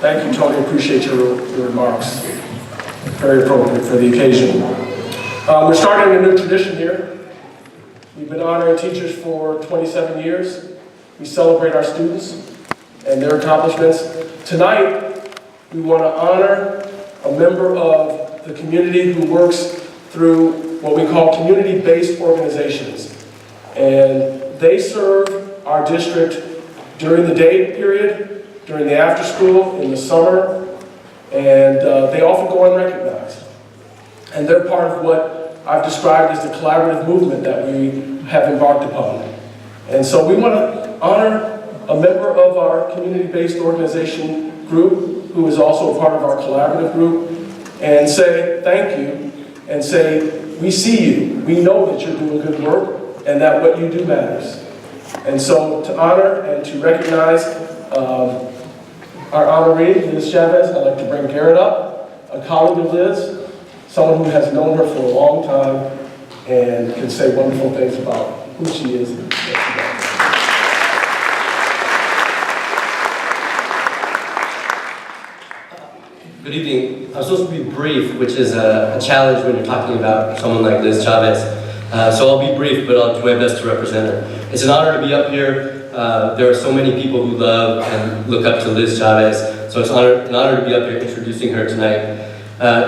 Thank you, Tony. Appreciate your remarks. Very appropriate for the occasion. We're starting a new tradition here. We've been honoring teachers for 27 years. We celebrate our students and their accomplishments. Tonight, we want to honor a member of the community who works through what we call community-based organizations. And they serve our district during the day period, during the after school, in the summer, and they often go unrecognized. And they're part of what I've described as the collaborative movement that we have embarked upon. And so we want to honor a member of our community-based organization group who is also a part of our collaborative group and say thank you and say we see you, we know that you're doing good work and that what you do matters. And so to honor and to recognize our honoree, Liz Chavez, I'd like to bring Garrett up, a colleague of Liz, someone who has known her for a long time and can say wonderful things about who she is and what she does. Good evening. I'm supposed to be brief, which is a challenge when you're talking about someone like Liz Chavez. So I'll be brief, but I'll do my best to represent her. It's an honor to be up here. There are so many people who love and look up to Liz Chavez, so it's an honor to be up here introducing her tonight.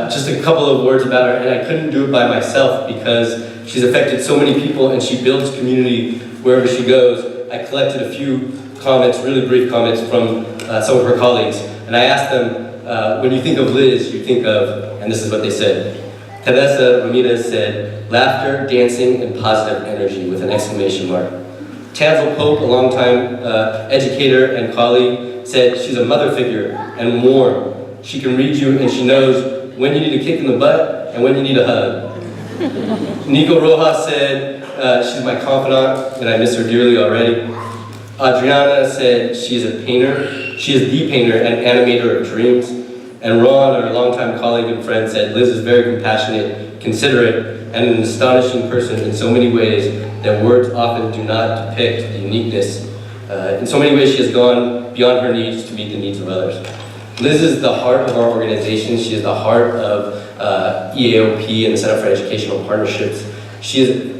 Just a couple of words about her, and I couldn't do it by myself because she's affected so many people and she builds community wherever she goes. I collected a few comments, really brief comments from some of her colleagues, and I asked them, when you think of Liz, you think of, and this is what they said. Teresa Ramirez said, laughter, dancing, and positive energy with an exclamation mark. Tanzel Pope, a longtime educator and colleague, said she's a mother figure and warm. She can read you and she knows when you need a kick in the butt and when you need a hug. Nico Rojas said, she's my confidant and I miss her dearly already. Adriana said she's a painter. She is the painter and animator of dreams. And Ron, our longtime colleague and friend, said Liz is very compassionate, considerate, and an astonishing person in so many ways that words often do not depict the uniqueness. In so many ways, she has gone beyond her needs to meet the needs of others. Liz is the heart of our organization. She is the heart of EAOP and the Center for Educational Partnerships. She is,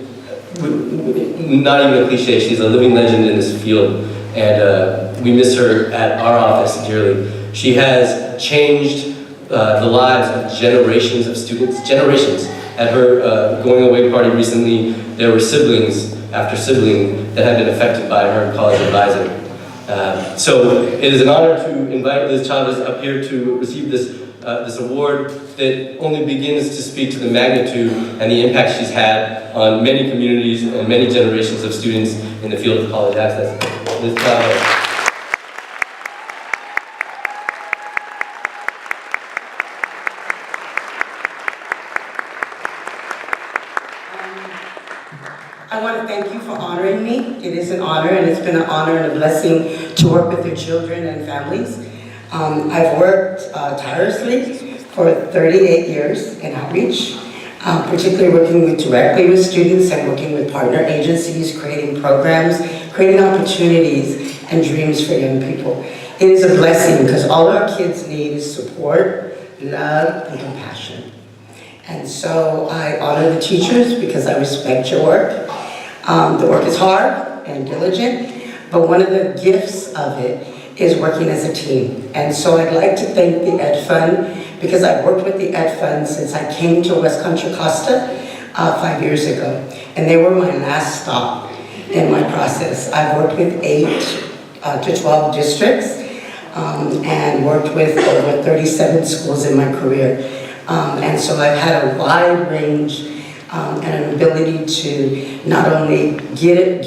not even a cliche, she's a living legend in this field. And we miss her at our office dearly. She has changed the lives of generations of students, generations. At her going away party recently, there were siblings after sibling that had been affected by her college advisor. So it is an honor to invite Liz Chavez up here to receive this award that only begins to speak to the magnitude and the impact she's had on many communities and many generations of students in the field of college access. Liz Chavez. I want to thank you for honoring me. It is an honor, and it's been an honor and a blessing to work with your children and families. I've worked tirelessly for 38 years in outreach, particularly working directly with students and working with partner agencies, creating programs, creating opportunities and dreams for young people. It is a blessing because all our kids need is support, love, and compassion. And so I honor the teachers because I respect your work. The work is hard and diligent, but one of the gifts of it is working as a team. And so I'd like to thank the Ed Fund because I've worked with the Ed Fund since I came to West Contra Costa 5 years ago. And they were my last stop in my process. I've worked with 8 to 12 districts and worked with over 37 schools in my career. And so I've had a wide range and an ability to not only get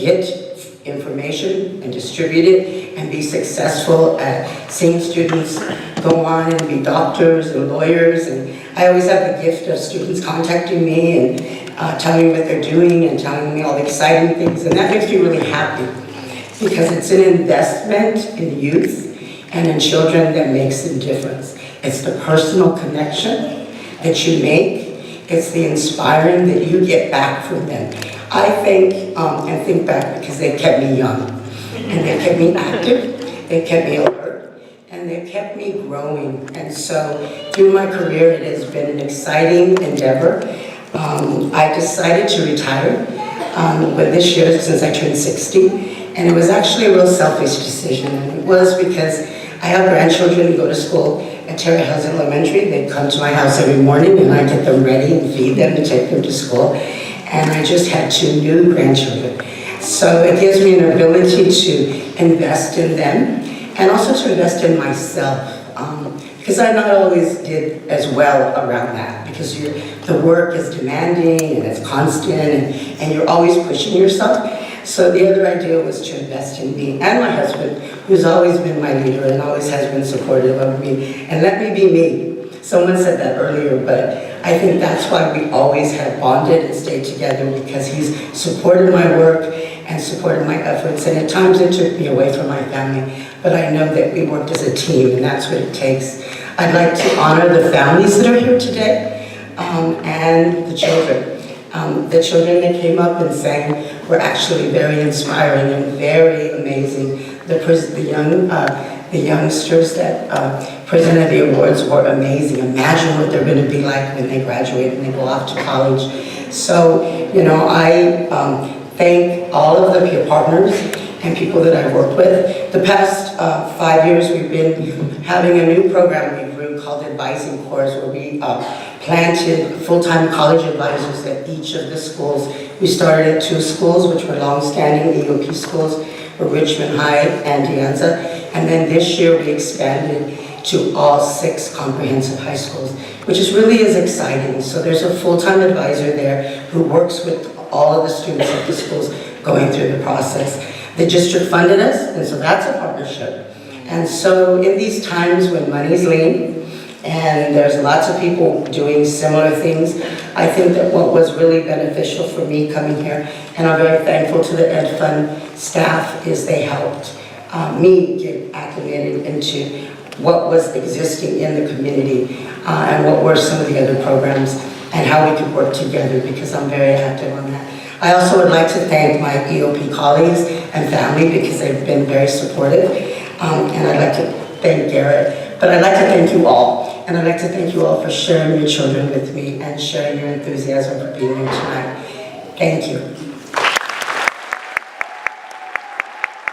information and distribute it and be successful at seeing students go on and be doctors and lawyers. And I always have the gift of students contacting me and telling me what they're doing and telling me all the exciting things. And that makes me really happy because it's an investment in youth and in children that makes a difference. It's the personal connection that you make. It's the inspiring that you get back from them. I think and think back because they kept me young and they kept me active, they kept me alert, and and they've kept me growing. And so through my career, it has been an exciting endeavor. I decided to retire but this year since I turned 60, and it was actually a real selfish decision. And it was because I have grandchildren who go to school at Terre Hills Elementary. They come to my house every morning and I get them ready and feed them and take them to school. And I just had 2 new grandchildren. So it gives me an ability to invest in them and also to invest in myself. Because I not always did as well around that, because the work is demanding and it's constant and you're always pushing yourself. So the other idea was to invest in me and my husband, who's always been my leader and always has been supportive of me, and let me be me. Someone said that earlier, but I think that's why we always have bonded and stayed together, because he's supported my work and supported my efforts, and at times it took me away from my family, but I know that we worked as a team, and that's what it takes. I'd like to honor the families that are here today, and the children. The children that came up and sang were actually very inspiring and very amazing. The youngsters that presented the awards were amazing. Imagine what they're going to be like when they graduate and they go off to college. So, you know, I thank all of the peer partners and people that I've worked with. The past 5 years, we've been having a new program we grew called Advising Corps, where we planted full-time college advisors at each of the schools. We started at 2 schools, which were long-standing EOP schools, were Richmond High and De Anza. And then this year we expanded to all 6 comprehensive high schools, which really is exciting. So there's a full-time advisor there who works with all of the students at the schools going through the process. The district funded us, and so that's a partnership. And so in these times when money's lean, and there's lots of people doing similar things, I think that what was really beneficial for me coming here, and I'm very thankful to the Ed Fund staff, is they helped me get acclimated into what was existing in the community and what were some of the other programs and how we could work together, because I'm very active on that. I also would like to thank my EOP colleagues and family, because they've been very supportive, and I'd like to thank Garrett, but I'd like to thank you all. And I'd like to thank you all for sharing your children with me and sharing your enthusiasm for being here tonight. Thank you.